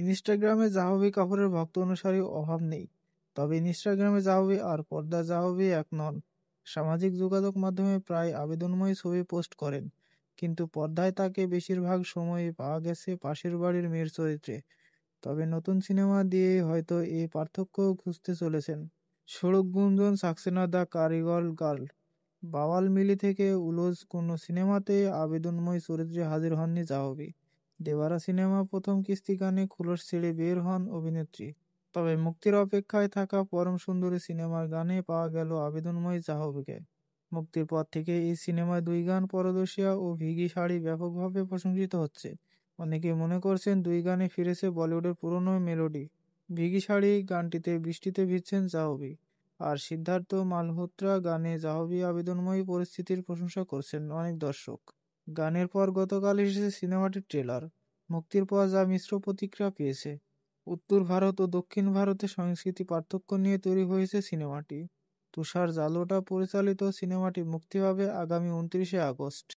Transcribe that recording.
ইনস্টাগ্রামে জাহ্নবী কাপুরের ভক্ত অনুসারীর অভাব নেই। তবে ইনস্টাগ্রামে জাহ্নবী আর পর্দা জাহ্নবী এক নন। সামাজিক যোগাযোগ মাধ্যমে প্রায় আবেদনময়ী ছবি পোস্ট করেন, কিন্তু পর্দায় তাকে বেশিরভাগ সময়ই পাওয়া গেছে পাশের বাড়ির মেয়ের চরিত্রে। তবে নতুন সিনেমা দিয়ে হয়তো এই পার্থক্য খুঁজতে চলেছেন। সড়ক গুঞ্জন সাক্সেনা দ্য কারিগল গার্ল, বাওয়াল মিলি থেকে উলুজ কোনো সিনেমাতে আবেদনময় চরিত্রে হাজির হননি জাহ্নবী। দেবারা সিনেমা প্রথম কিস্তি গানে খোলস ছেড়ে বের হন অভিনেত্রী। তবে মুক্তির অপেক্ষায় থাকা পরম সুন্দরী সিনেমার গানে পাওয়া গেল আবেদনময় জাহ্নবীকে। মুক্তির পর থেকে এই সিনেমায় দুই গান পরদর্শিয়া ও ভিগি শাড়ি ব্যাপকভাবে প্রশংসিত হচ্ছে। অনেকে মনে করছেন দুই গানে ফিরেছে বলিউডের পুরনো মেলোডি। ভিগি শাড়ি গানটিতে বৃষ্টিতে ভিজছেন জাহ্নবী, আর সিদ্ধার্থ মালহোত্রা গানে জাহ্নবী আবেদনময়ী পরিস্থিতির প্রশংসা করছেন অনেক দর্শক। গানের পর গতকাল এসেছে সিনেমাটির ট্রেলার। মুক্তির পর যা মিশ্র প্রতিক্রিয়া পেয়েছে। উত্তর ভারত ও দক্ষিণ ভারতে সংস্কৃতি পার্থক্য নিয়ে তৈরি হয়েছে সিনেমাটি। তুষার জালোটা পরিচালিত সিনেমাটি মুক্তি পাবে আগামী 29শে আগস্ট।